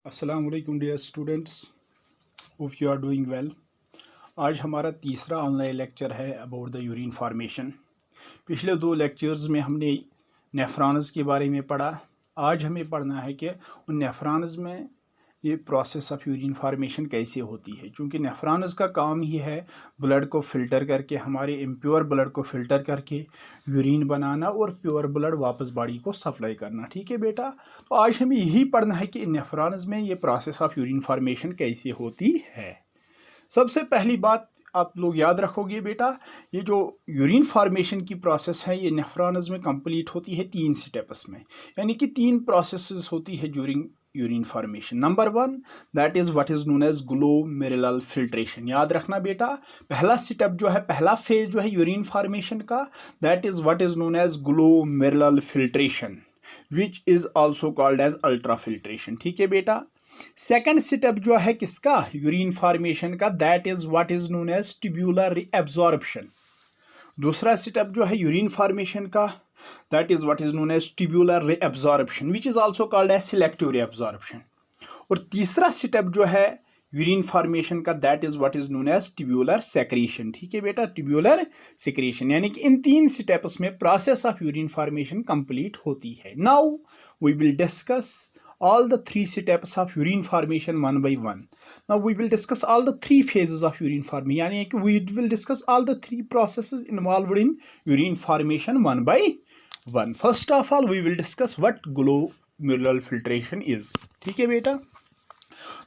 अस्सलाम वालेकुम dear students, hope you are doing well. आज हमारा तीसरा ऑनलाइन लेक्चर है अबाउट द यूरिन फार्मेशन। पिछले दो लेक्चर्स में हमने नेफ्रॉन्स के बारे में पढ़ा। आज हमें पढ़ना है कि उन नेफ्रॉन्स में ये प्रोसेस ऑफ यूरिन फार्मेशन कैसे होती है, क्योंकि नेफ्रॉन्स का काम ही है ब्लड को फ़िल्टर करके, हमारे इम्प्योर ब्लड को फ़िल्टर करके यूरिन बनाना और प्योर ब्लड वापस बॉडी को सप्लाई करना। ठीक है बेटा, तो आज हमें यही पढ़ना है कि नेफ्रॉन्स में ये प्रोसेस ऑफ यूरिन फार्मेशन कैसे होती है। सबसे पहली बात आप लोग याद रखोगे बेटा, ये जो यूरिन फार्मेशन की प्रोसेस है ये नेफ्रॉन्स में कंप्लीट होती है 3 स्टेप्स में, यानी कि 3 प्रोसेसेस होती है during urine formation. Number 1 that is what is known as glomerular filtration. याद रखना बेटा, पहला स्टेप जो है, पहला फेज जो है यूरिन फार्मेशन का, that is what is known as glomerular filtration which is also called as ultra filtration. ठीक है बेटा। सेकंड स्टेप जो है किसका, यूरिन फार्मेशन का, that is what is known as tubular reabsorption. दूसरा स्टेप जो है यूरिन फार्मेशन का, that is what is known as tubular reabsorption which is also called as selective reabsorption. और तीसरा स्टेप जो है यूरिन फार्मेशन का, that is what is known as tubular secretion. ठीक है बेटा, ट्यूब्यूलर सेक्रेशन, यानी कि इन 3 स्टेप्स में process of urine formation complete होती है। Now we will discuss all the 3 steps of urine formation one by one. Now we will discuss all the 3 phases of urine formation, yani we will discuss all the 3 processes involved in urine formation one by one. First of all we will discuss what glomerular filtration is. ठीक है बेटा,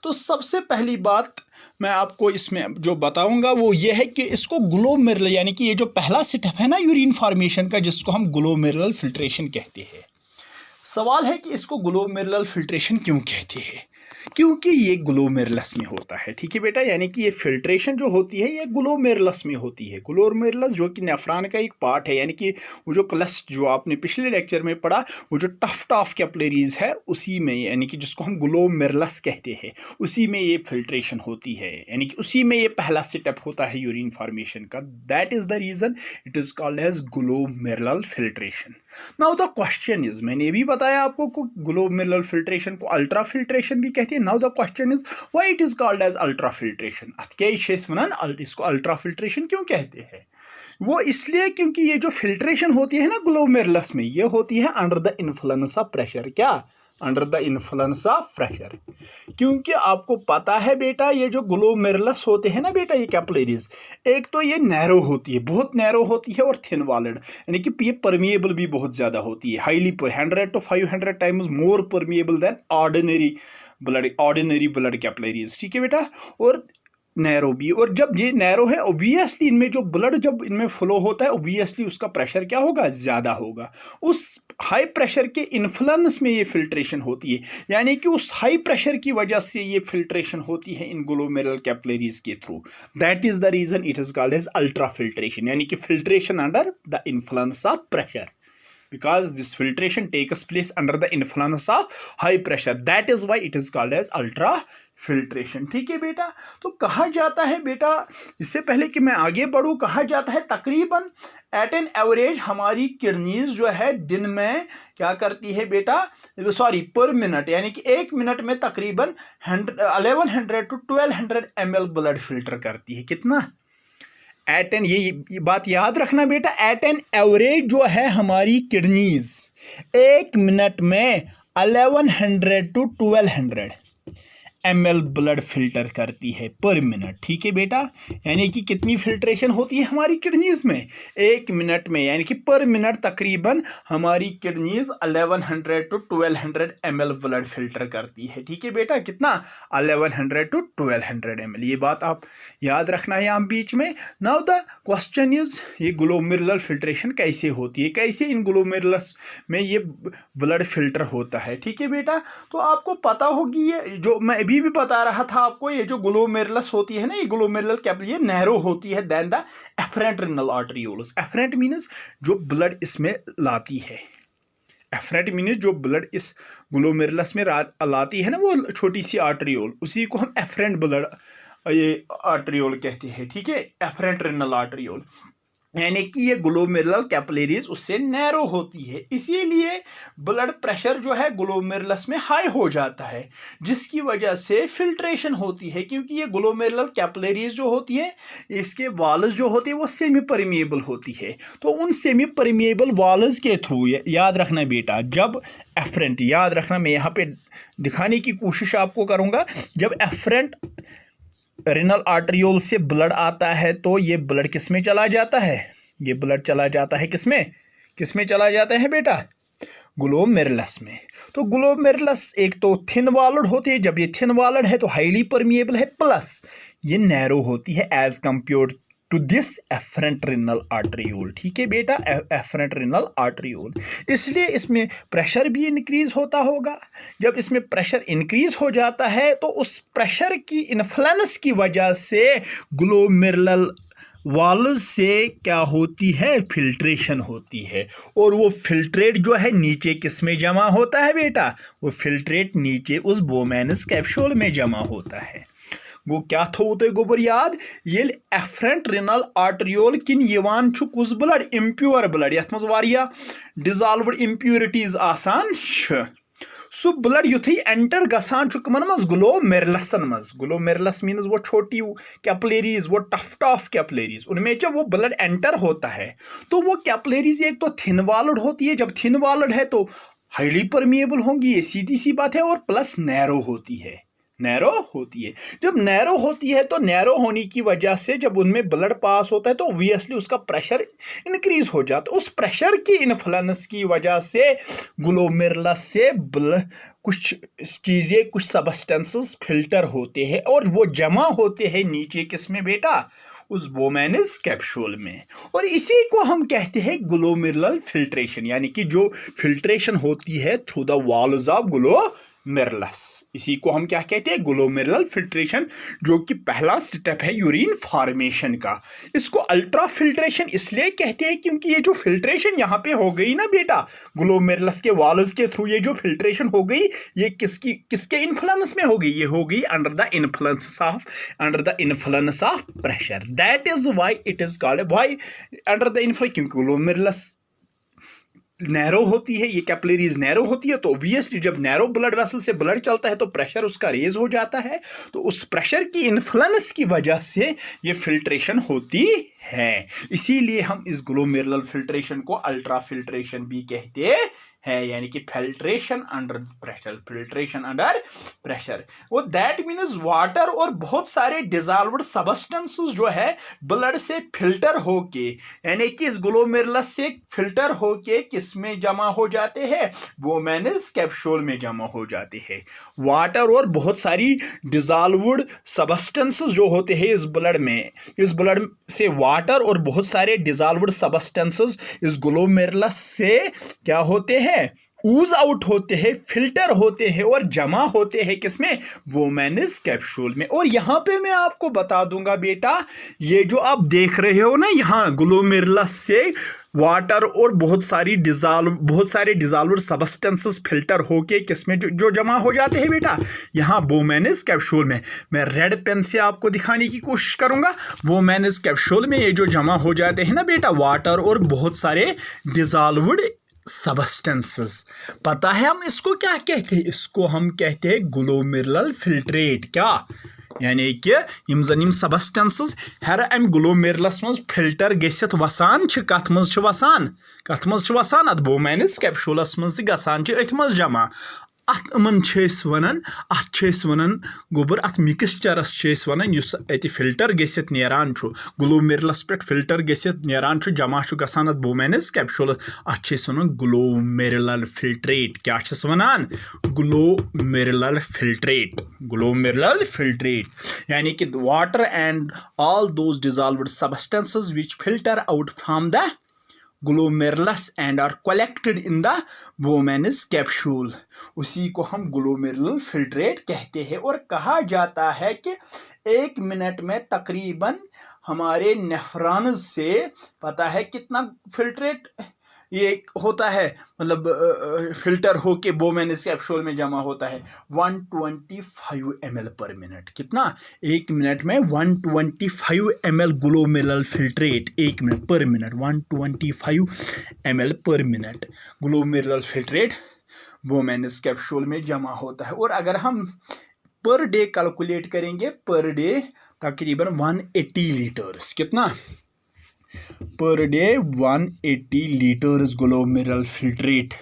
तो सबसे पहली बात मैं आपको इसमें जो बताऊंगा वो ये है कि इसको ग्लोमेरुलर, यानी कि ये जो पहला स्टेप है ना यूरिन फॉर्मेशन का, जिसको हम ग्लोमेरुलर फिल्ट्रेशन कहते हैं। सवाल है कि इसको ग्लोमेरुलर फिल्ट्रेशन क्यों कहते हैं, क्योंकि ये ग्लोमेरुलस में होता है। ठीक है बेटा, यानी कि ये फिल्ट्रेशन जो होती है ये ग्लोमेरुलस में होती है। ग्लोमेरुलस जो कि नेफ्रॉन का एक पार्ट है, यानी कि वो जो क्लस्ट जो आपने पिछले लेक्चर में पढ़ा, वो जो टफ्ट ऑफ कैपिलरीज है उसी में, यानी कि जिसको हम ग्लोमेरुलस कहते हैं, उसी में ये फिल्ट्रेशन होती है, यानी कि उसी में ये पहला स्टेप होता है यूरिन फॉर्मेशन का। That is the reason it is called as glomerular filtration. Now the question is, मैंने ये भी बताया आपको को ग्लोमेरुलर फिल्ट्रेशन को अल्ट्रा फिल्ट्रेशन भी कहते हैं। Now the question is why it is called as ultra filtration. इसको अल्ट्रा फिल्ट्रेशन क्यों कहते हैं? वो इसलिए क्योंकि ये जो फिल्ट्रेशन होती है ना ग्लोमेरुलस में, ये होती है under the influence of pressure. क्या? Under the influence of pressure. क्योंकि आपको पता है बेटा, ये जो ग्लोमेरुलस होते हैं ना बेटा, ये कैपिलरीज, एक तो ये नैरो होती है, बहुत नैरो होती है, और थिन वॉल्ड, यानी कि ये परमिएबल भी बहुत ज़्यादा होती है, highly 100 to 500 times more permeable then ordinary blood capillaries. ठीक है बेटा, और नैरो भी। और जब ये नैरो है, ओबियसली इनमें जो ब्लड जब इनमें फ्लो होता है, ओबियसली उसका प्रेशर क्या होगा, ज़्यादा होगा। उस हाई प्रेशर के इन्फ्लुएंस में ये फिल्ट्रेशन होती है, यानी कि उस हाई प्रेशर की वजह से ये फिल्ट्रेशन होती है इन ग्लोमेरुलर कैपिलरीज के through. That is the reason it is called as ultra filtration, यानी कि filtration under the influence of pressure, because this filtration takes place under the influence of high pressure. That is why it is called as ultra filtration. ठीक है बेटा, तो कहा जाता है बेटा, इससे पहले कि मैं आगे बढ़ूं, कहा जाता है तकरीबन एट एन एवरेज हमारी किडनीज जो है दिन में क्या करती है बेटा, पर मिनट, यानी कि 1 मिनट में तकरीबन 1100 to 1200 ml ब्लड फिल्टर करती है। कितना? एट एन, ये बात याद रखना बेटा, एट एन एवरेज जो है हमारी किडनीज 1 मिनट में 1100 to 1200 ml ब्लड फिल्टर करती है पर मिनट। ठीक है बेटा, यानी कि कितनी फिल्ट्रेशन होती है हमारी किडनीज में 1 मिनट में, यानी कि पर मिनट तकरीबन हमारी kidneys 1100 to 1200 ml blood filter करती है। ठीक है बेटा, कितना? 1100 to 1200 ml। ये बात आप याद रखना है यहाँ बीच में। नाउ द क्वेश्चन इज, ये ग्लोमेरुलर फिल्ट्रेशन कैसे होती है, कैसे इन ग्लोमेरुलस में ये ब्लड फिल्टर होता है। ठीक है बेटा, तो आपको पता होगी, ये जो मैं अभी भी बता रहा था आपको, ये जो ग्लोमेरुलस होती है ना, ये ग्लोमेरुलर कैपिलरी, ये नैरो होती है then the efferent renal arterioles. Efferent means जो ब्लड इसमें लाती है, एफरेंट मीन्स जो ब्लड इस ग्लोमेरुलस में लाती है ना, वो छोटी सी आर्टरियोल, उसी को हम एफरेंट ब्लड ये आर्टरियोल कहते हैं। ठीक है, एफरेंट रेनल आर्टरियोल। यानी कि ये ग्लोमेरुलर कैपिलरीज उससे नैरो होती है, इसीलिए ब्लड प्रेशर जो है ग्लोमेरुलस में हाई हो जाता है, जिसकी वजह से फिल्ट्रेशन होती है। क्योंकि ये ग्लोमेरुलर कैपिलरीज जो होती है, इसके वाल्स जो होती है वो सेमी परमिएबल होती है। तो उन सेमी परमिएबल वाल्स के थ्रू याद रखना बेटा, जब एफरेंट, याद रखना, मैं यहाँ पे दिखाने की कोशिश आपको करूँगा, जब एफरेंट रेनल आर्टरियोल से ब्लड आता है तो ये ब्लड किस में चला जाता है, ये ब्लड चला जाता है किस में चला जाता है बेटा, ग्लोमेरुलस में। तो ग्लोमेरुलस एक तो थिन वॉल्ड होती है, जब ये थिन वॉल्ड है तो हाईली परमिएबल है, प्लस ये नैरो होती है as compared to this efferent renal arteriole. ठीक है बेटा, एफरेंट रेनल आर्टरियोल, इसलिए इसमें प्रेशर भी इंक्रीज होता होगा। जब इसमें प्रेशर इंक्रीज हो जाता है तो उस प्रेशर की इन्फ्लुएंस की वजह से ग्लोमेरुलर वाल्स से क्या होती है, फिल्ट्रेशन होती है, और वो फिल्ट्रेट जो है नीचे किस में जमा होता है बेटा, वो फिल्ट्रेट नीचे उस बोमेनस कैप्सूल में जमा होता है। गो क्या थो तुम गोबर याद, ये एफरेंट रेनल आर्टरियोल किन यवान छु कुस ब्लड, इम्प्योर ब्लड, यथ मज वारिया डिजॉल्व्ड इम्प्योरिटीज आसान छ, सु ब्लड युथी एंटर गसान छु कमन मज, ग्लोमेरुलसन मज। ग्लोमेरुलस मीन्स वो छोटी कैपिलरीज, वो टफ्ट ऑफ कैपिलरीज, उनमें जब वो ब्लड एंटर होता है तो वो कैपिलरीज एक तो थिन वॉल्ड होती है, जब थिन वॉल्ड है तो हाईली परमिएबल होंगी, ये सीधी सी बात है, और प्लस नैरो होती है, नैरो होती है। जब नैरो होती है तो नैरो होने की वजह से जब उनमें ब्लड पास होता है तो ऑब्वियसली उसका प्रेशर इंक्रीज हो जाता है। उस प्रेशर की इन्फ्लुएंस की वजह से ग्लोमेरुलस से कुछ चीज़ें, कुछ सबस्टेंसेस फिल्टर होते हैं और वो जमा होते हैं नीचे किस में बेटा, उस बोमेनस कैप्सूल में, और इसी को हम कहते हैं ग्लोमेरुलर फिल्ट्रेशन, यानी कि जो फिल्ट्रेशन होती है through the walls of glomerulus, इसी को हम क्या कहते हैं, ग्लोमेरुलर फिल्ट्रेशन, जो कि पहला स्टेप है यूरिन फॉर्मेशन का। इसको अल्ट्रा फिल्ट्रेशन इसलिए कहते हैं क्योंकि ये जो फिल्ट्रेशन यहाँ पे हो गई ना बेटा, ग्लोमेरुलस के वॉल्स के थ्रू ये जो फिल्ट्रेशन हो गई, ये किसके इन्फ्लुएंस में हो गई, ये हो गई under the influence of pressure. That is why it is called, why under the influence, क्योंकि ग्लोमेरुलस नैरो होती है, ये कैपिलरीज नैरो होती है, तो ऑब्वियसली जब नैरो ब्लड वेसल से ब्लड चलता है तो प्रेशर उसका रेज हो जाता है, तो उस प्रेशर की इन्फ्लुएंस की वजह से ये फिल्ट्रेशन होती है। इसीलिए हम इस ग्लोमेरुलर फिल्ट्रेशन को अल्ट्रा फिल्ट्रेशन भी कहते है, यानी कि filtration under pressure, filtration under pressure. वो दैट मीन्स वाटर और बहुत सारे डिजॉल्व्ड सबस्टेंसेस जो है ब्लड से फिल्टर होके, यानी कि इस ग्लोमेरुलस से फिल्टर होके किस में जमा हो जाते हैं, बोमेनस कैप्सूल में जमा हो जाते हैं। वाटर और बहुत सारी डिजॉल्व्ड सबस्टेंसेस जो होते हैं इस ब्लड में, इस ब्लड से वाटर और बहुत सारे डिजॉल्व्ड सबस्टेंसेस इस ग्लोमेरुलस से क्या होते हैं, ऊज आउट होते हैं, फिल्टर होते हैं और जमा होते हैं किसमें, बोमेनस कैप्सूल में। और यहां पे मैं आपको बता दूंगा बेटा, ये जो आप देख रहे हो ना, यहां ग्लोमेरुलस से वाटर और बहुत सारे डिजॉल्व्ड सबस्टेंसेस फिल्टर होके किसमें जो जमा हो जाते हैं बेटा, यहाँ बोमेनस कैप्सूल में। मैं रेड पेन से आपको दिखाने की कोशिश करूंगा। बोमेनस कैप्सूल में ये जो जमा हो जाते हैं ना बेटा, वाटर और बहुत सारे डिजॉल्व्ड सबस्टेंसेस, पता है हम इसको क्या कहते हैं, इसको हम कहते हैं ग्लोमेरुलर फिल्ट्रेट। क्या यानी कि यम जन सबस्टेंसेस हर अम ग्लोमेरुलस मज फिल्टर गसित वसान कत मज वसान अत बोमेनस कैप्सूलस मज गसान अथ मज जमा। वन गोबर अत मिक्सचरस वन फिल्टर गसित नेरान ग्लोमेरुलस पे फिल्टर गसित नेरान जमा गसान अत बोमेनस कैप्सूल, अत वन ग्लोमेरुलर फिल्ट्रेट। क्या वनान, ग्लोमेरुलर फिल्ट्रेट, यानी कि water and all those dissolved substances which filter out from the glomerulus and are collected in the Bowman's capsule, उसी को हम ग्लोमेरुलर फिल्ट्रेट कहते हैं। और कहा जाता है कि 1 मिनट में तकरीबन हमारे नेफ्रॉन्स से पता है कितना फिल्ट्रेट ये होता है मतलब फिल्टर होके बोमेनिस कैप्सूल में जमा होता है 125 ml पर मिनट। कितना? 1 मिनट में 125 ml ग्लोमेरुलर फिल्ट्रेट 1 मिनट पर मिनट 125 ml पर minute glomerular filtrate Bowman's capsule में जमा होता है। और अगर हम पर डे कैलकुलेट करेंगे, पर डे तकरीबन 180 लीटर्स। कितना? Per day 180 litres glomerular filtrate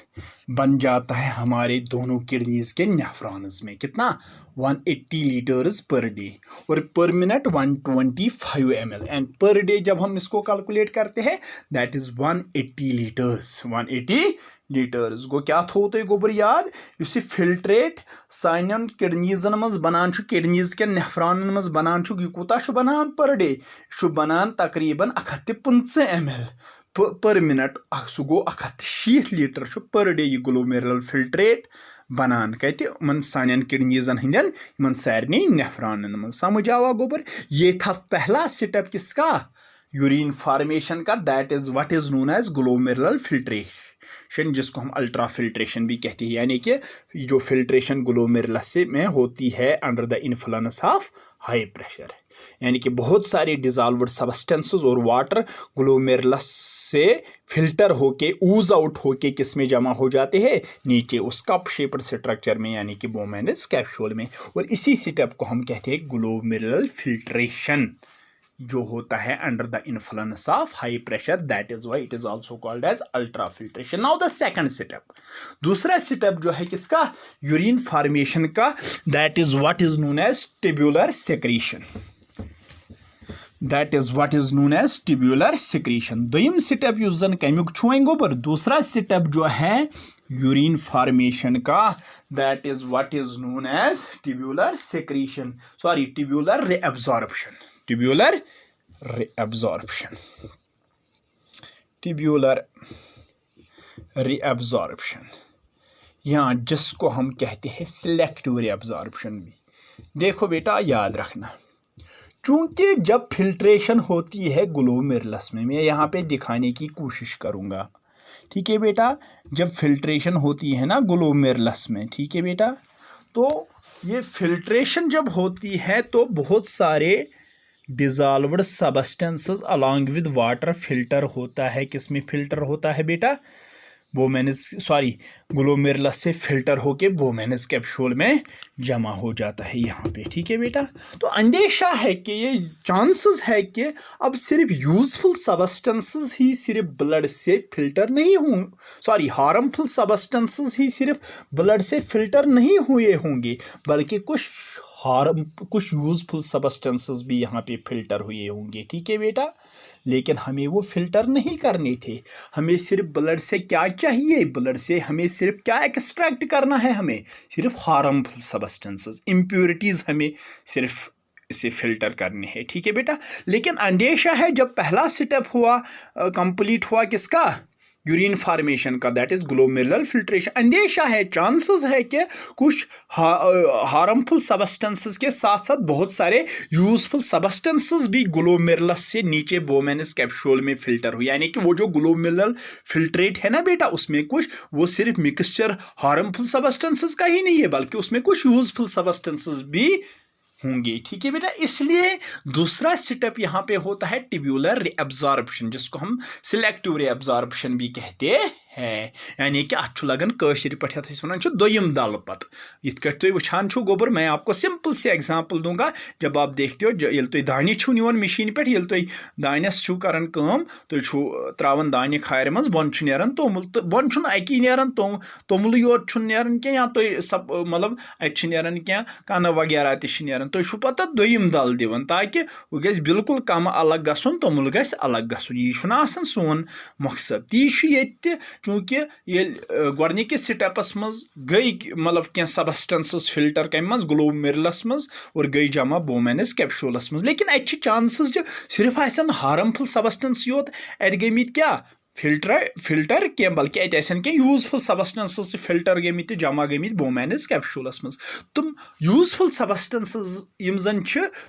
बन जाता है हमारे दोनों किडनीज के नेफ्रॉन्स में। कितना? 180 लीटर्स पर डे और पर minute 125 ml। And per day जब हम इसको कैलकुलेट करते हैं दैट इज 180 लीटर्स। 180 लीटर्स गो क्या थो तुम गोबर याद, इस फिल्ट्रेट सान किडनीजन मज बनान, किडनीज के नेफ्रॉन मज बनान, यह कूता बनान पर डे, बनान तकरीबन 115 ml पर मिनट। सह गो 160 लीटर पर डे यह ग्लोमेरुलर फिल्ट्रेट बनान कत सान किडनीजन हंदन सारे नेफ्रॉन मज। समझ आवा गोबर? ये था पहला स्टेप किसका? यूरिन फॉर्मेशन का। That is what is known as glomerular filtration, जिसको हम अल्ट्रा फिल्ट्रेशन भी कहते हैं। यानी कि जो फिल्ट्रेशन ग्लोमेरुलस से में होती है under the influence of high pressure, यानी कि बहुत सारे डिजॉल्व्ड सब्सटेंसेस और वाटर ग्लोमेरुलस से फिल्टर होके ऊज आउट होके किस में जमा हो जाते हैं? नीचे उस कप शेप्ड स्ट्रक्चर में, यानी कि बोमेनिस कैप्सूल में। और इसी स्टेप को हम कहते हैं ग्लोमेरुलर फिल्ट्रेशन, जो होता है under the influence of high pressure. That is why it is also called as ultra filtration. Now the second step, दूसरा स्टेप जो है किसका? यूरिन फॉर्मेशन का। That is what is known as tubular secretion. That is what is known as tubular secretion. दोयम step युस जन कमिक छु वों गोबर, दूसरा स्टेप जो है यूरिन फॉर्मेशन का, that is what is known as tubular secretion, sorry tubular reabsorption. Tubular reabsorption, tubular reabsorption, यहाँ जिसको हम कहते हैं सिलेक्टिव रीअब्जॉर्प्शन भी। देखो बेटा याद रखना, चूंकि जब फिल्ट्रेशन होती है ग्लोमेरुलस में, मैं यहाँ पे दिखाने की कोशिश करूँगा, ठीक है बेटा, जब फिल्ट्रेशन होती है ना ग्लोमेरुलस में, ठीक है बेटा, तो ये फिल्ट्रेशन जब होती है तो बहुत सारे dissolved substances along with water filter होता है। किसमें फिल्टर होता है बेटा? बोमेनिस, सॉरी ग्लोमेरुलस से फिल्टर होके बोमेनिस कैप्सूल में जमा हो जाता है यहाँ पे, ठीक है बेटा। तो अंदेशा है कि ये चांसेस है कि अब सिर्फ यूजफुल सब्सटेंसेस ही सिर्फ ब्लड से फिल्टर नहीं हों, सॉरी हार्मफुल सब्सटेंसेस ही सिर्फ ब्लड से फिल्टर नहीं हुए होंगे, बल्कि कुछ यूजफुल सब्सटेंसेस भी यहाँ पे फिल्टर हुए होंगे, ठीक है बेटा। लेकिन हमें वो फिल्टर नहीं करने थे, हमें सिर्फ ब्लड से क्या चाहिए? ब्लड से हमें सिर्फ क्या एक्सट्रैक्ट करना है? हमें सिर्फ हार्मफुल सब्सटेंसेस, इम्प्योरिटीज़ हमें सिर्फ इसे फिल्टर करने हैं, ठीक है बेटा। लेकिन अंदेशा है जब पहला स्टेप हुआ कंप्लीट हुआ किसका? यूरिन फॉर्मेशन का, दैट इज ग्लोमेरुलर फिल्ट्रेशन, अंदेशा है, चांसेस है कि कुछ हार्मफुल सब्सटेंसेस के साथ साथ बहुत सारे यूजफुल सब्सटेंसेस भी ग्लोमेरुलस से नीचे बोमेनिस कैप्सूल में फिल्टर हुए। यानी कि वो जो ग्लोमेरुलर फिल्ट्रेट है ना बेटा, उसमें कुछ वो सिर्फ मिक्सचर हार्मफुल सब्सटेंसेस का ही नहीं है, बल्कि उसमें कुछ यूजफुल सब्सटेंसेस भी होंगे, ठीक है बेटा। इसलिए दूसरा स्टेप यहाँ पे होता है ट्यूबुलर रीअब्जॉर्प्शन, जिसको हम सिलेक्टिव रीअब्जॉर्प्शन भी कहते हैं। यानी कि अत लगन कशिर पे वन दोयम दल पत इत तुम वुछान गोबर। मैं आपको सिंपल से एग्जाम्पल दूंगा। जब आप देखते हो ये तुम दाने छो निवान मशीन पे, ये तुम दानस छो करान काम, तुम त्रावन दाने खार मज बोन नेरान तोमुल, तो बोन छुन अकी नेरान तोमुल योत छुन नेरान क्या, या तुम सब मतलब अत नेरान क्या कन वगैरह तह नेरान, तुम पता दोयम दल दिवन, ताकि वह गस बिल्कुल कम अलग गसन, तोमुल गस अलग गसन। यह आसान सोन मकसद, ती चूंकि ये गोडनिकिस स्टेपस मज गई मतलब क्या सब्सटेंसेस फिल्टर कम मज ग्लोमेरुलस मज और गई जमा बोमेनिस कैप्सूलस मज। लेकिन अत चांसेस जो सिर्फ आसन हार्मफुल सब्सटेंस योत अत गमित क्या फिल्टर क्या बल्कि अतन क्या यूजफुल सबस्टेंसेस फिल्टर गमित जमा गमित बोमेनस कैप्सूलस मज तुम यूजफुल सबस्टेंसेस यम जन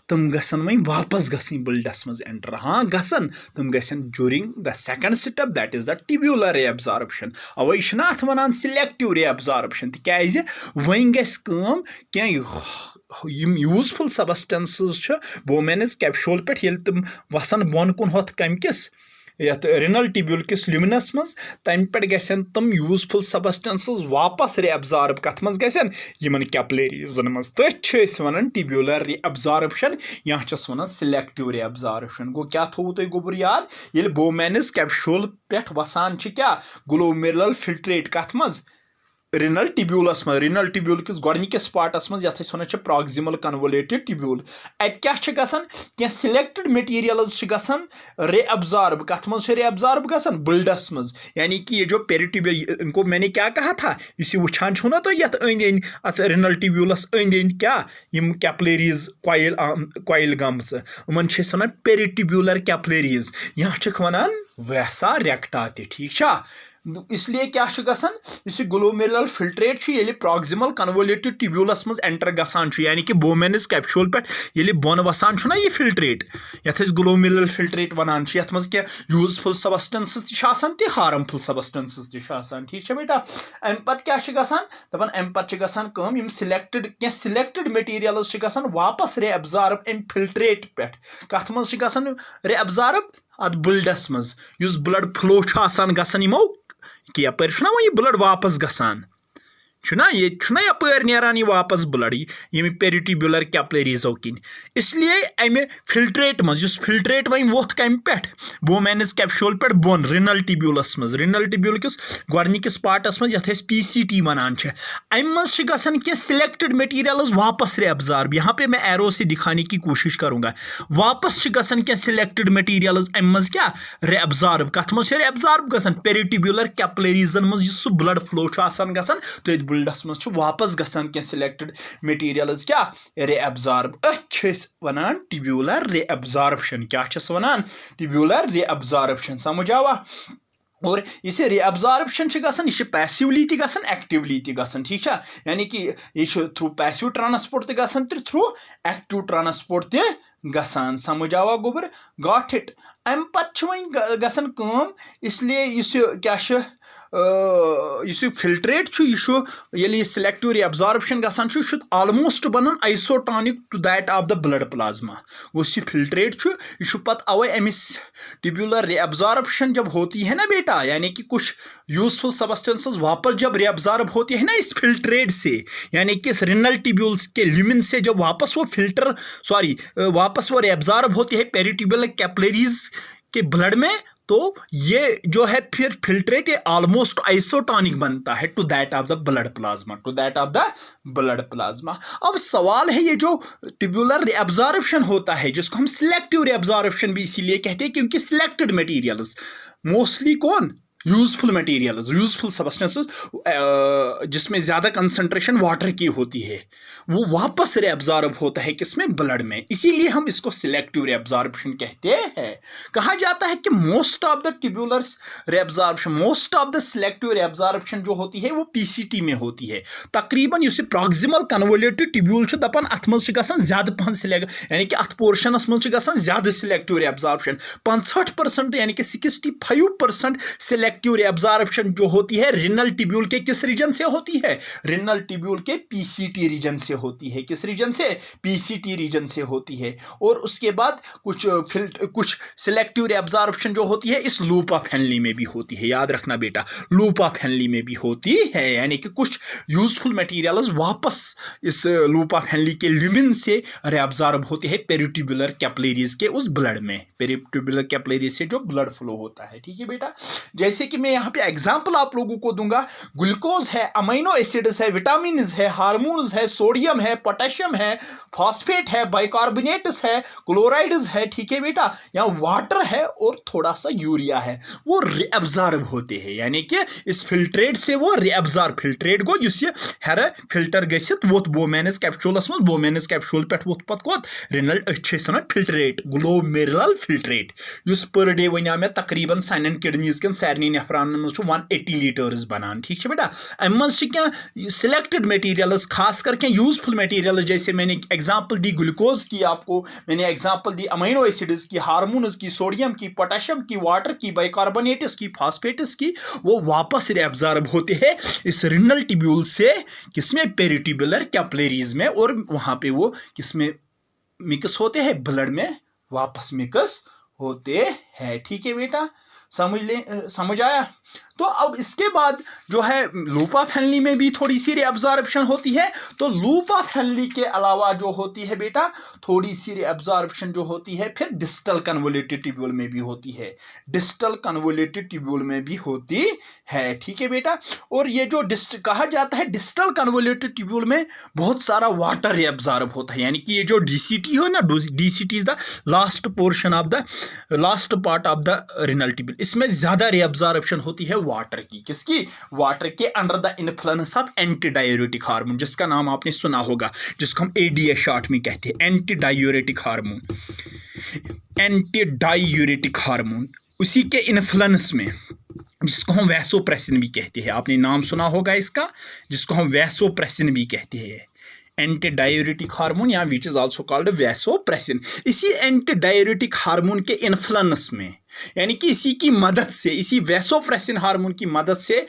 तुम गसन वही वापस गसन ब्लडस मज एंटर हाँ गसन तुम गसन during the second step that is the tubular reabsorption अवे अत वन सिलेक्टिव रेअब्जॉर्प्शन तिकाज वन गम क्या यूजफुल सबस्टेंसेस बोमेनस कैप्सूल पे तुम वसन बोन कुन होत कम किस यथ रिनल ट्यूब्यूल किस ल्यूमिनस मज तम पे गसन तम यूजफुल सबस्टेंसेस वापस रेअब्जॉर्ब कत मज गसन यमन कैपिलरीजन मज तथ वन ट्यूब्यूलर रेअब्जॉर्प्शन या वन सिलेक्टिव रेअब्जॉर्प्शन गो क्या थो तुम गोबर याद ये बोमेनस कैप्सूल पे वसान क्या ग्लोमेरुलर फिल्ट्रेट कत मज रिनल ट्यूब्यूलस मज रिनल ट्यूब्यूल किस गोडनिकिस पार्टस मज यथ वन प्रॉक्सिमल कन्वोलेटेड ट्यूब्यूल अत क्या क्या सिलेक्टेड मटीरियल्स रेअब्जॉर्ब कत मज रेअब्जॉर्ब गसन ब्लडस मज यानी कि ये जो पेरिट्यूब्यूल इनको मैंने क्या कहा था इस वुचान छो ना तो यथ अंद अंद अत रिनल ट्यूब्यूलस अंद अंद क्या यम कैपिलरीज कॉइल गम्स उमन वन पेरिट्यूब्यूलर कैपिलरीज यहाँ वनान वैसा रेक्टा ठीक इसलिए क्या गसन इस ग्लोमेरुलर फिल्ट्रेट ये प्रॉक्सिमल कन्वोलेटेड ट्यूब्यूलस मज एंटर गसान यानी कि बोमेनस कैप्सूल पे ये बोन वसान ना ये फिल्ट्रेट यथ ग्लोमेरुलर फिल्ट्रेट वनान यथ मज क्या यूजफुल सबस्टेंसेस तह हार्मफुल सबस्टेंसेस तह ठीक बेटा अम पत क्या गसान दपान अम पत गसान यम सिलेक्टेड मटीरियल्स वापस रेअब्जॉर्ब अम फिल्ट्रेट पे कत मज गसान रेअब्जॉर्ब अत ब्लडस मज युस ब्लड फ्लो गसान यमो कि यप वो ब्लड वापस गसान ये यपर नेरान ये वापस ब्लड ये पेरिट्यूब्यूलर कैपिलरीजो किन इसलिए अमे फिल्ट्रेट मज फिल्ट्रेट वन वोथ कम पे बोमेनस कैप्सूल पे बोन रिनल ट्यूब्यूलस मज रिनल ट्यूब्यूल किस गोडनिकिस पार्टस मज यथ PCT वनान अम मज क्या सिलेक्टेड मटीरियल्स वापस रेअब्जॉर्ब यहाँ पे मैं एरो से दिखाने की कोशिश करूँगा वापस क्या सिलेक्टेड मटीरियल्स अम मज क्या रेअब्जॉर्ब कत मज रेअब्जॉर्ब गसन पेरिट्यूब्यूलर कैपिलरीजन मज सह ब्लड फ्लो गसन तो ब्लडस मज वापस गसान क्या सिलेक्टेड मटीरियल्स क्या रेअब्जॉर्ब वनान ट्यूब्यूलर रेअब्जॉर्प्शन क्या वनान ट्यूब्यूलर रेअब्जॉर्प्शन समझ आवा और इसे रेअब्जॉर्प्शन गसान यह पैसिवली गसान एक्टिवली गसान ठीक यानी कि यह थ्रू पैसिव ट्रांसपोर्ट गसान थ्रू एक्टिव ट्रांसपोर्ट गसान समझ आवा गोबर गॉट इट अम पत वन गसान इसलिए इस क्या फिल्ट्रेट ये सिलेक्टिव रेअब्जॉर्प्शन गसान ऑलमोस्ट बनन isotonic to that of the blood plasma उस फिल्ट्रेट यह पत अवे अमिस ट्यूब्यूलर रेअब्जॉर्प्शन जब होती है ना बेटा यानी कि कुछ यूजफुल सबस्टेंसेस वापस जब रेअब्जॉर्ब होती है ना इस फिल्ट्रेट से यानी कि इस रिनल ट्यूब्यूल्स के ल्यूमिन से जब वापस वो वापस वो रेअब्जॉर्ब होती है पेरिट्यूब्यूलर कैपिलरीज के ब्लड में तो ये जो है फिर फिल्ट्रेट ये ऑलमोस्ट आइसोटॉनिक बनता है to that of the blood plasma अब सवाल है ये जो ट्यूब्यूलर रेअब्जॉर्प्शन होता है जिसको हम सिलेक्टिव रेअब्जॉर्प्शन भी इसीलिए कहते हैं क्योंकि selected materials mostly useful materials useful substances जिसमें ज़्यादा कंसंट्रेशन वाटर की होती है वो वापस रेअब्जॉर्ब होता है किसमें ब्लड में इसीलिए हम इसको सिलेक्टिव रेअब्जॉर्प्शन कहते हैं कहा जाता है कि most of the tubular reabsorption most of the selective reabsorption जो होती है वो PCT में होती है तकरीबन इस प्रॉक्सिमल कन्वोलेटेड ट्यूब्यूल दपान अत मज ज़्यादा पहन सिलेक्ट यानी कि अत पोर्शनस मज ज़्यादा सिलेक्टिव रेअब्जॉर्प्शन 65% यानी कि 65% सिलेक्टिव रेअब्जॉर्प्शन जो होती है रिनल ट्यूब्यूल के किस रीजन से होती है रिनल ट्यूब्यूल के PCT रीजन से होती है किस रीजन से PCT रीजन से होती है और उसके बाद कुछ सिलेक्टिव रेअब्जॉर्प्शन जो होती है इस लूप ऑफ हेनली में भी होती है याद रखना बेटा लूप ऑफ हेनली में भी होती है यानी कि कुछ यूजफुल मटेरियल्स वापस इस लूप ऑफ हेनली के ल्यूमिन से रेअब्जॉर्ब होते हैं पेरिट्यूब्यूलर कैपिलरीज के उस ब्लड में पेरिट्यूब्यूलर कैपिलरीज से जो ब्लड फ्लो होता है ठीक है बेटा जैसे जैसे कि मैं यहाँ पे एग्जाम्पल आप लोगों को दूंगा, ग्लूकोज है, अमीनो एसिड्स है, विटामिन है, हार्मोन्स है, सोडियम है, पोटेशियम है, फॉस्फेट है, बाइकार्बोनेट्स है, क्लोराइड्स है, ठीक है बेटा, या वाटर है और थोड़ा सा यूरिया है, वो रिएब्जॉर्ब होते हैं, यानी कि इस फिल्ट्रेट से वो रिएब्जॉर्ब, फिल्ट्रेट गो युस ये हेर फिल्टर गसित वोत बोमेनस कैप्सूलस मज, बोमेनस कैप्सूल पे वोत पत कोत रिनल वन फिल्ट्रेट, ग्लोमेरुलर फिल्ट्रेट, युस पर डे वन मे तकरीबन सानन किडनीज कन सारे नेफ्रान मज 180 लीटर्स बनान, ठीक है बेटा। अम मज क्या सिलेक्टेड मटीरियल्स, खास करके यूजफुल मटीरियल, जैसे मैंने एग्जाम्पल दी ग्लूकोज की, आपको मैंने एग्जाम्पल दी अमीनो एसिड्स की, हार्मोन्स की, सोडियम की, पोटेशियम की, वाटर की, बाइकार्बोनेट्स की, फॉस्फेट्स की, वो वापस रिएब्जॉर्ब होते हैं इस रिनल ट्यूब्यूल से, किसमें, पेरिट्यूबुलर कैपिलरीज में, और वहां पे वो किसमें मिक्स होते हैं, ब्लड में वापस मिक्स होते हैं, ठीक है बेटा, समझ आया। तो अब इसके बाद जो है लूपा फैमिली में भी थोड़ी सी रिएब्जॉर्प्शन होती है, तो लूपा फैमिली के अलावा जो होती है बेटा थोड़ी सी रिएब्जॉर्प्शन जो होती है फिर डिस्टल कन्वोल्यूटेड ट्यूब्यूल में भी होती है, डिस्टल कन्वोल्यूटेड ट्यूब्यूल में भी होती है, ठीक है बेटा। और ये जो कहा जाता है डिस्टल कन्वोल्यूटेड ट्यूब्यूल में बहुत सारा वाटर रिएब्जॉर्ब होता है, यानी कि ये जो डीसीटी हो ना, DCT is the last portion of the last part of the renal tubule, इसमें ज्यादा रिएब्जॉर्प्शन होती है वाटर की, किसकी, वाटर के under the influence of anti diuretic hormone, जिसका नाम आपने सुना होगा, जिसको हम एडीए शॉर्ट में कहते हैं, anti diuretic hormone, anti diuretic hormone, उसी के इन्फ्लुएंस में, जिसको हम वैसोप्रेसिन भी कहते हैं, आपने नाम सुना होगा इसका, जिसको हम वैसोप्रेसिन भी कहते हैं, एंटी डायूरेटिक हार्मोन या विच इज आल्सो कॉल्ड वैसोप्रेसिन। इसी एंटी डायूरेटिक हार्मोन के इन्फ्लुएंस में, यानी कि इसी की मदद से, इसी वैसोप्रेसिन हार्मोन की मदद से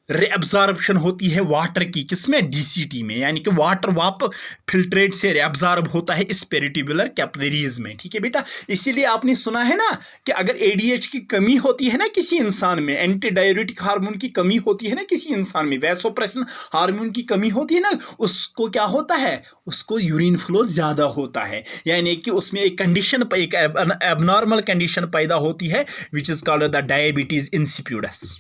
रिएब्जॉर्प्शन होती है वाटर की, किसमें, डीसीटी में, यानी कि वाटर वाप फिल्ट्रेट से रिएब्जॉर्ब होता है इस पेरिट्यूबुलर कैपिलरीज में, ठीक है बेटा। इसीलिए आपने सुना है ना कि अगर एडीएच की कमी होती है ना किसी इंसान में, एंटी डायूरेटिक हार्मोन की कमी होती है ना किसी इंसान में, वैसोप्रेसिन हार्मोन की कमी होती है ना, उसको क्या होता है, उसको यूरिन फ्लो ज्यादा होता है, यानी कि उसमें एक कंडीशन, एक एबनॉर्मल कंडीशन पैदा होती है which is called the diabetes insipidus,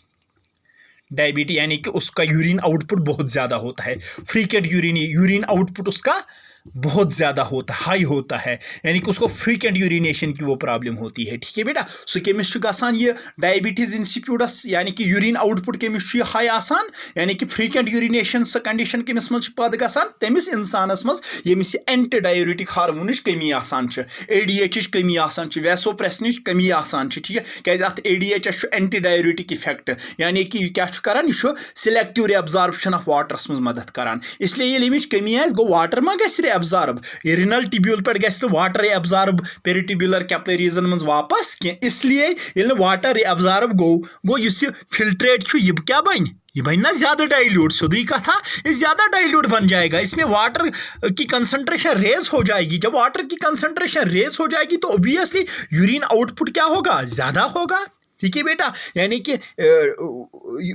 diabetes, यानी कि उसका यूरिन आउटपुट बहुत ज़्यादा होता है, फ्रीक्वेंट यूरिन आउटपुट उसका बहुत ज़्यादा होता है, हाई होता है, यानी कि उसको फ्रीक्वेंट यूरिनेशन की वो प्रॉब्लम होती है, ठीक है बेटा। सो केमिस गसान ये डायबिटीज इंसिपिडस, यानी कि यूरिन आउटपुट केमिस हाई आसान, यानी कि फ्रीक्वेंट यूरिनेशन कंडीशन केमिस मज पद गसान तमिस इंसानस मज यमिस एंटी डायूरेटिक हार्मोन कमी आसान, एडीएच कमी आसान, वैसोप्रेसिन कमी आसान, ठीक है, क्या अत एडीएच एंटी डायूरेटिक इफेक्ट, यानी कि क्या करान, यह सिलेक्टिव रिएब्जॉर्प्शन ऑफ वाटरस मज मदद करान, इसलिए ये कमी आस गो वाटर मा गस एब्जॉर्ब, ये रिनल ट्यूब्यूल पे गस वाटर एब्जॉर्ब पेरिट्यूबुलर कैपिलरीजन मज वापस कह, इसलिए ये वाटर एब्जॉर्ब गो युस फिल्ट्रेट यह क्या बन, ये बन ना ज्यादा डाइल्यूट, सुधी कथा, ये ज्यादा डाइल्यूट बन जाएगा, इसमें वाटर की कंसंट्रेशन रेज हो जाएगी, जब वाटर की कंसंट्रेशन रेज हो जाएगी तो ऑब्वियसली यूरिन आउटपुट क्या होगा, ज्यादा होगा, ठीक है बेटा, यानी कि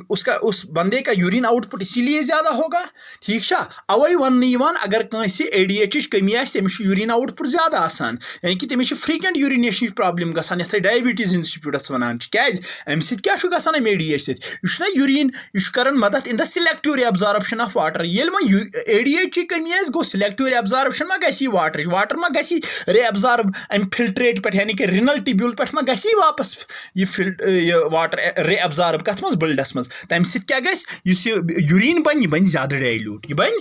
उसका उस बंदे का यूरिन आउटपुट इसीलिए ज्यादा होगा, ठीक है। अवै वन अगर कंसे एडीएच कमी तमिस यूरिन आउटपुट ज्यादा आसान, यानी कि तमिस फ्रीक्वेंट यूरिनेशन प्रॉब्लम गसान, ये डायबिटीज इंसिपिडस वन, क्या अम क्या गसान एडीएच सह यूरिन यह कर मदद in the selective reabsorption of water, ये एडीएच कमी गो सिलेक्टिव रिएब्जॉर्प्शन मा गसी वाटर मा गसी रिएब्जॉर्ब अम फिल्ट्रेट पे, यानी कि रिनल ट्यूब्यूल पे मा गसी वापस ये वाटर रिएब्जॉर्ब कथ मज ब्लडस मज, तम क्या गस यूरिन बन ज्यादा डाइल्यूट, यह बन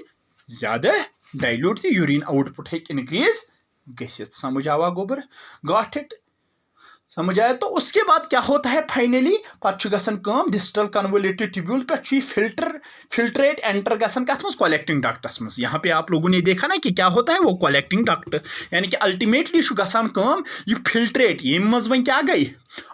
ज्यादा डाइल्यूट, तो यूरिन आउटपुट है इंक्रीज गसित, समझ आवा गोबर, गॉट इट, समझ आया। तो उसके बाद क्या होता है फाइनली पे गसन कम डिस्टल कन्वोल्यूटेड ट्यूब्यूल पे फिल्ट्रेट एंटर गसन कथ मज कलेक्टिंग डक्टस मज, यहाँ पे आप लोगों ने देखा ना कि क्या होता है वो कलेक्टिंग डक्ट, यानी कि अल्टीमेटली गसान कम यह फिल्ट्रेट ये मज वन क्या गई,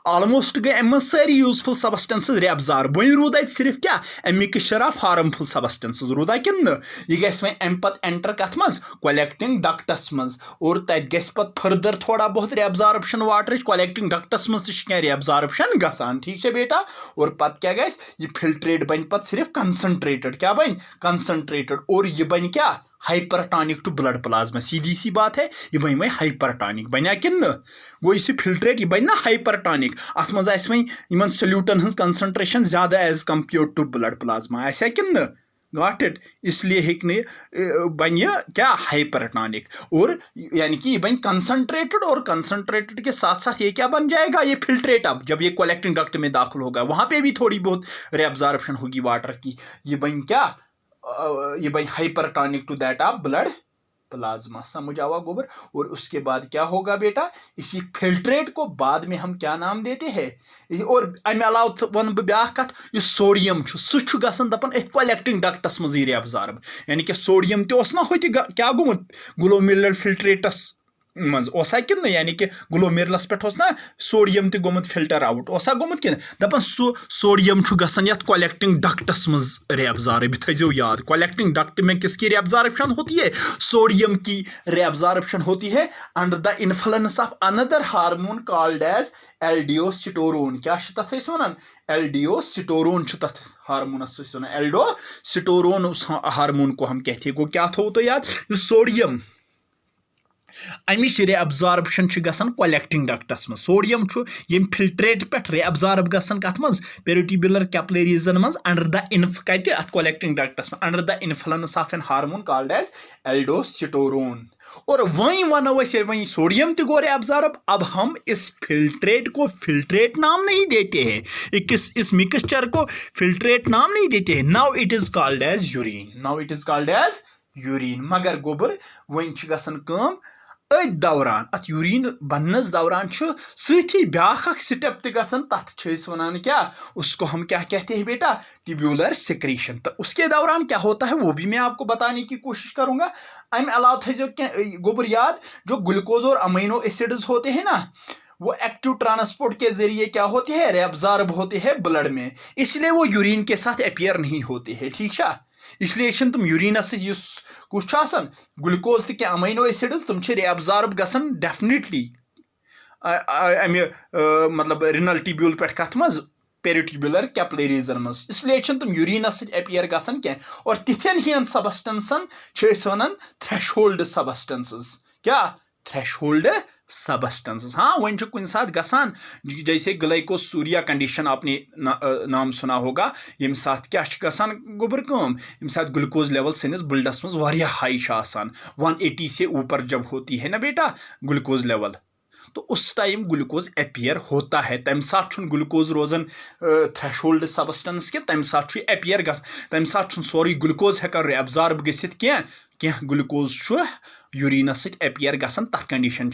ऑलमोस्ट गई अम सारी यूजफुल सबस्टेंसेस रिएब्जॉर्ब, वही रूद सिर्फ क्या a mixture of harmful substances रूदा कि यह गस वह अम पे एंटर कथ मज कलेक्टिंग डक्टस मज, और तत गस पे फर्दर थोड़ा बहुत रिएब्जॉर्प्शन वाटर कलेक्टिंग डक्टस मज रिएब्जॉर्प्शन गसान, ठीक है बेटा, और पत क्या गस यह फिल्ट्रेट बन पे सिर्फ कंसंट्रेटेड, क्या बन कंसंट्रेटेड, और यह बन क्या हाइपरटॉनिक टू ब्लड प्लाज्मा, सीधी सी बात है, ये बन वही हाइपरटॉनिक बना कि गो यह फिल्ट्रेट, यह बन ना हाइपरटॉनिक, अत मज वन सल्यूटन हज कंसंट्रेशन ज्यादा as compare to blood plasma आसा कि गॉट इट, इसलिए हेक बन क्या हाइपरटॉनिक, और यानी कि ये बन कंसंट्रेटेड, और कंसंट्रेटेड के साथ साथ ये क्या बन जाएगा, ये फिल्ट्रेट, अब जब ये कलेक्टिंग डक्ट में दाखिल होगा वहां पे भी थोड़ी बहुत रेअब्जॉर्प्शन होगी वाटर की, ये बन क्या, ये बन hypertonic to that of blood plasma, समझ आवा गोबर। और उसके बाद क्या होगा बेटा, इसी फिल्ट्रेट को बाद में हम क्या नाम देते हैं, और अमे अलाव वन बह ब्या कत, सोडियम सह गसन दपन एथ कलेक्टिंग डक्टस मज रेअब्जॉर्ब, यानी कि सोडियम तोस ना होत क्या गुमुत ग्लोमेरुलर फिल्ट्रेटस मज ओसा कि यानी कि ग्लोमेरुलस पे ना सोडियम त गोमुत फिल्टर आउट ओसा गोमुत कि दपन सोडियम गसन यथ कलेक्टिंग डक्टस मज रेअब्जॉर्ब, थो याद कलेक्टिंग डक्ट में किसकी रेअब्जॉर्प्शन होती है, सोडियम की रेअब्जॉर्प्शन होती है under the influence of another hormone called as aldosterone, क्या तथ वन एल्डियोस्टेरोन तथ हार्मोनस वन एल्डोस्टेरोन, उस हार्मोन को हम कहते हैं, गो क्या थो तो याद, सोडियम अमिच रेअब्जॉर्प्शन गसन कलेक्टिंग डक्टस मज, सोडियम यम फिल्ट्रेट पे रेअब्जॉर्ब गसन कत मज पेरिट्यूबुलर कैपिलरीजन मज अंडर द कत अत कलेक्टिंग डक्टस मज under the influence of an hormone called as aldosterone. और वहीं वनो वहीं सोडियम तो गो रेअब्जॉर्ब, अब हम इस फिल्ट्रेट को फिल्ट्रेट नाम नहीं देते हैं, इस मिक्सचर को फिल्ट्रेट नाम नहीं देते हैं, now it is called as urine, now it is called as urine. मगर गोबर वहीं गसन कम अत दौरान, अत यूरिन बनस दौरान सही ब्याख स्टेप तन, तथ वन क्या, उसको हम क्या कहते हैं बेटा, ट्यूब्यूलर सिक्रीशन। तो उसके दौरान क्या होता है वो भी मैं आपको बताने की कोशिश करूंगा। अमे अलाव थो गोबर याद, जो ग्लूकोज और अमीनो एसिड्स होते हैं ना, वो एक्टिव ट्रांसपोर्ट के जरिए क्या होते हैं, रेअब्जॉर्ब होते हैं ब्लड में, इसलिए वो यूरिन के साथ अपीयर नहीं होते हैं, ठीक है। इसलिए तुम यूरिनस कुछ ग्लूकोज तो क्या अमीनो एसिड्स तुम रेअब्जॉर्ब गसन डेफिनेटली अमे मतलब रिनल ट्यूब्यूल पे कत मज पेरिट्यूबुलर कैपिलरीजन मज, इसलिए तुम यूरिनस अपीयर गसन क्या, और तिथन हियन सबस्टेंसन वन थ्रेशोल्ड सबस्टेंसेस, क्या थ्रेशोल्ड सबस्टेंसेस। हाँ वन कुन साथ गसान, जैसे ग्लाइकोसूरिया कंडीशन आपने नाम सुना होगा, यम साथ क्या गसान गोबर कम, यम साथ ग्लूकोज लेवल सनिस ब्लडस मज वारिया हाई 180 से ऊपर जब होती है ना बेटा ग्लूकोज लेवल, तो उस टाइम ग्लूकोज अपीयर होता है, तम साथ ग्लूकोज रोजान थ्रेशोल्ड सबस्टेंस के, तम साथ अपीयर ग, तम साथ सोरी ग्लूकोज हेकान रेअब्जॉर्ब गसित क्या ग्लूकोज यूरिनस अपीयर गसन, तथ कंडीशन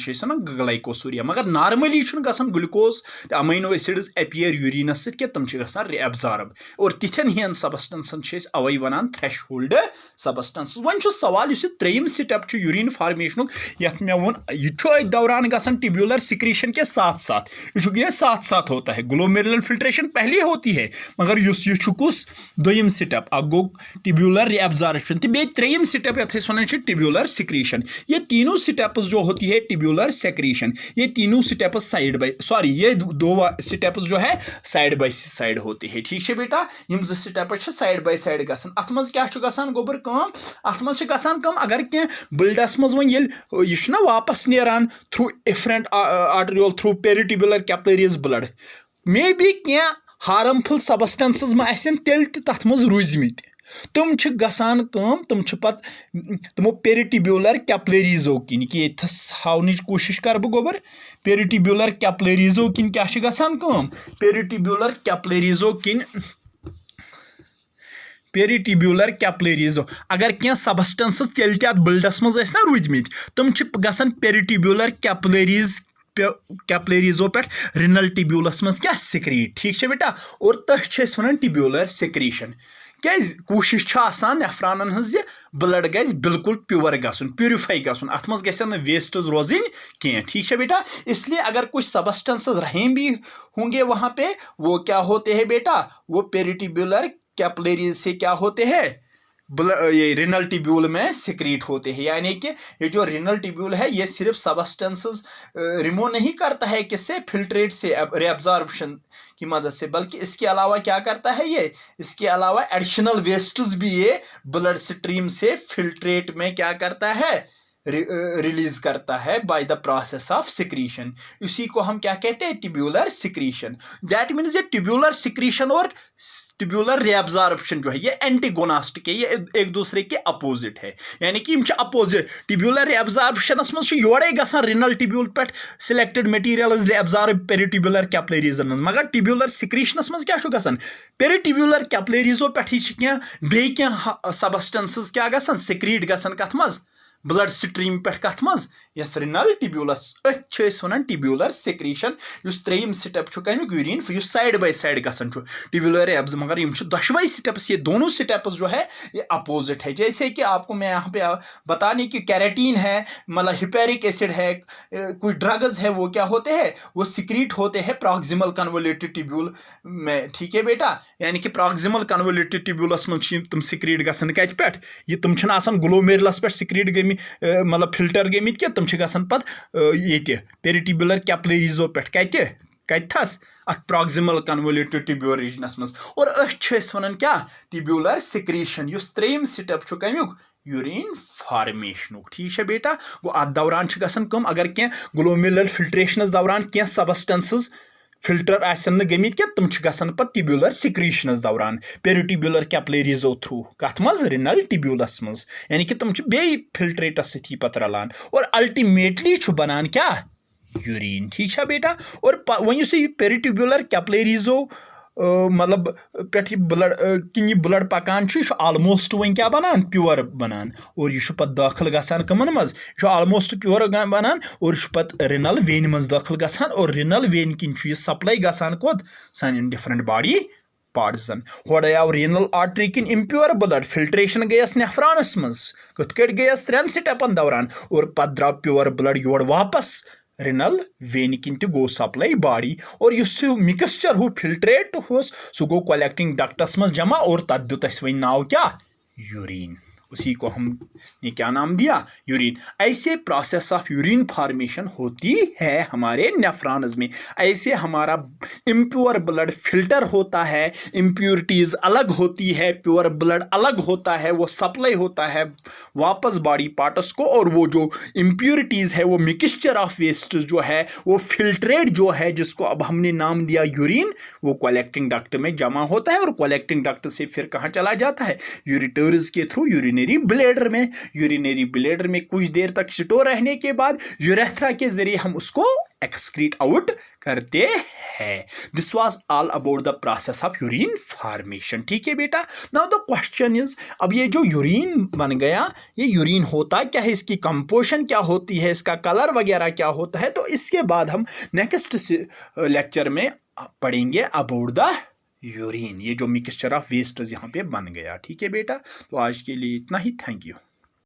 ग्लाइकोसूरिया। मगर नॉर्मली गसन ग्लूकोज अमीनो एसिड्स अपीयर यूरिनस क्या, तुम गसन रेअब्जॉर्ब, और तिथन हियन सबस्टेंसन अवै वन थ्रेशोल्ड सबस्टेंस। वन सवाल त्रेयम स्टेप यूरिन फार्मेशन यथ मे वो यह दौरान गसन ट्यूब्यूलर सिक्रीशन के साथ साथ, यह साथ साथ होता है, ग्लोमेरुलर फिल्ट्रेशन पहले होती है, मगर यह कुस दोयम स्टेप, अ गो ट्यूब्यूलर रेअब्जॉर्प्शन तो बे त्रेयम स्टेप यथ वन ट्यूब्यूलर सिक्रीशन। ये तीनों स्टेप्स जो होती है ट्यूब्यूलर सेक्रीशन, ये तीनों स्टेप्स साइड बाय सॉरी ये दो स्टेप्स जो है साइड बाय साइड होते हैं, ठीक है बेटा। यम जो स्टेप्स साइड बाय साइड गसन, अत मज क्या गसन गोबर कम, अत मज गसन कम, अगर क्या ब्लडस मज वन यह ना वापस नेरान through efferent arteriole through peritubular capillaries blood, may be क्या हार्मफुल सबस्टेंसेस मा आसन तेल तथ मज रूजमित, तुम गसान कम, तुम पत तमो पेरिट्यूबुलर कैपिलरीजो किन कि यथस हावन कोशिश कर बह गोबर, पेरिट्यूबुलर कैपिलरीजो किन क्या गसान कम, पेरिट्यूबुलर कैपिलरीजो किन, पेरिट्यूबुलर कैपिलरीजो अगर क्या सबस्टेंसेस तेल तथ ब्लडस मज ना रूदमित, तुम गसान पेरिट्यूबुलर कैपिलरीजो पे रिनल ट्यूब्यूलस मज क्या सिक्रीट, ठीक है बेटा, और तथ वन ट्यूब्यूलर सिक्रीशन। क्या कोशिश आसान नेफ्रानन हज ब्लड गज बिल्कुल प्योर गसन, प्यूरिफाई गसन, अत मज गसन वेस्ट रोजन कह, ठीक है बेटा। इसलिए अगर कुछ सबस्टेंसेस रहें भी होंगे वहां पे, वो क्या होते हैं बेटा, वो पेरिट्यूबुलर कैपिलरीज से क्या होते हैं, ये रिनल ट्यूब्यूल में सिक्रीट होते हैं। यानी कि ये जो रिनल ट्यूब्यूल है ये सिर्फ सबस्टेंसेस रिमूव नहीं करता है किससे, फिल्ट्रेट से, रिएब्जॉर्प्शन की मदद से, बल्कि इसके अलावा क्या करता है ये, इसके अलावा एडिशनल वेस्ट्स भी ये ब्लड स्ट्रीम से फिल्ट्रेट में क्या करता है, रिलीज करता है by the process of secretion. इसी को हम क्या कहते हैं, ट्यूब्यूलर सिक्रीशन। दैट मीन्स ये ट्यूब्यूलर सिक्रीशन और ट्यूब्यूलर रिएब्जॉर्प्शन जो है ये एंटीगोनास्टिक है, ये एक दूसरे के अपोजिट है। यानी कि अपोजिट, ट्यूब्यूलर रिएब्जॉर्प्शनस मज योड़े गसान रिनल ट्यूब्यूल पे सिलेक्टेड मटीरियल्स रिएब्जॉर्ब पेरिट्यूब्यूलर कैपिलरीजन मज, मगर ट्यूब्यूलर सिक्रीशनस मज क्या गसान पेरिट्यूब्यूलर कैपिलरीजो पे बे सबस्टेंसेस क्या गसान सिक्रीट गसान कथ मज, ब्लड स्ट्रीम पे कथ मज, यथ रिनल ट्यूब्यूलस, वन ट्यूब्यूलर सिक्रीशन। त्रेयम स्टेप कमिक यूरिन युस साइड बाय साइड गसान ट्यूब्यूलर एब्स, मगर यम दशवई स्टेप्स, ये दोनों स्टेप्स जो है ये अपोजिट है। जैसे कि आपको मैं यहाँ पे बताने की कैरेटीन है, मतलब हिपेरिक एसिड है, कोई ड्रग्स है, वो क्या होते हैं, वो सिक्रीट होते हैं प्रॉक्सिमल कन्वोल्यूटेड ट्यूब्यूल में, ठीक है बेटा। यानी कि प्रॉक्सिमल कन्वोल्यूटेड ट्यूब्यूलस मज तुम सिक्रीट गसान कत पे, ये तुम ग्लोमेरुलस पे सिक्रीट गमित, मतलब फिल्टर गमित क्या, तुम गसान पत ये पेरिट्यूब्यूलर कैपिलरीजो पे कथस अत प्रॉक्सिमल कन्वोल्यूटेड ट्यूब्यूल रीजनस मज। और वन क्या, ट्यूब्यूलर सिक्रीशन, युस त्रेयम स्टेप कमिक यूरिन फॉर्मेशन, ठीक है बेटा। गो अत दौरान गसान कम, अगर क्या ग्लोमेरुलर फिल्ट्रेशन दौरान क्या सबस्टेंसेस फिल्टर आसन गमित क्या, तुम गसान पे ट्यूब्यूलर सिक्रीशनस दौरान पेरिट्यूब्यूलर कैपिलरीजो थ्रू कथ मज, रिनल ट्यूब्यूलस मज। यानी कि तुम बे फिल्ट्रेटस सती पत रलान और अल्टीमेटली बनान क्या, यूरिन, ठीक है बेटा। और वन पेरिट्यूब्यूलर कैपिलरीजो मतलब पे ब्लड कि ब्लड पकान आलमोस्ट वन क्या बनान, प्योर बनान, और यह पे दाखिल गसान कमन मज, आलमोस्ट प्योर बनान, और पे रिनल वेन मज दाखिल गसान, और रिनल वेन किन सप्लाई गसान कोत सान डिफरेंट बॉडी पार्ट्सन। होड़े आव रिनल आर्टरी किन इम्प्योर ब्लड फिल्ट्रेशन गयस नेफ्रॉनस मज, कथ कट गयस 3 स्टेपन दौरान, और पे द्राव प्योर ब्लड योर वापस रिनल वेन किन गो सप्लाई बॉडी, और मिक्सचर हो फिल्ट्रेट हो सह गो कलेक्टिंग डक्टस मज जमा, और तथ दुत वन नाव क्या, यूरिन। उसी को हमने क्या नाम दिया, यूरिन। ऐसे प्रोसेस ऑफ यूरिन फॉर्मेशन होती है हमारे नेफ्रॉन्स में। ऐसे हमारा इम्प्योर ब्लड फिल्टर होता है, इम्प्योरिटीज अलग होती है, प्योर ब्लड अलग होता है, वो सप्लाई होता है वापस बॉडी पार्ट्स को, और वो जो इम्प्योरिटीज है वो मिक्सचर ऑफ वेस्ट जो है वो फिल्ट्रेट जो है, जिसको अब हमने नाम दिया यूरिन, वो कलेक्टिंग डक्ट में जमा होता है, और कलेक्टिंग डक्ट से फिर कहाँ चला जाता है, यूरिटर्स के थ्रू यूरिनरी ब्लैडर में। यूरिनरी ब्लैडर में कुछ देर तक स्टोर रहने के बाद यूरेथ्रा के जरिए हम उसको एक्सक्रीट आउट करते हैं। This was all about the process of urine formation, ठीक है बेटा। नाउ द क्वेश्चन इज, अब ये जो यूरिन बन गया, ये यूरिन होता क्या है, इसकी कंपोजिशन क्या होती है, इसका कलर वगैरह क्या होता है, तो इसके बाद हम नेक्स्ट लेक्चर में पढ़ेंगे अबाउट द यूरिन, ये जो मिक्सचर ऑफ वेस्ट यहाँ पे बन गया, ठीक है बेटा। तो आज के लिए इतना ही, थैंक यू।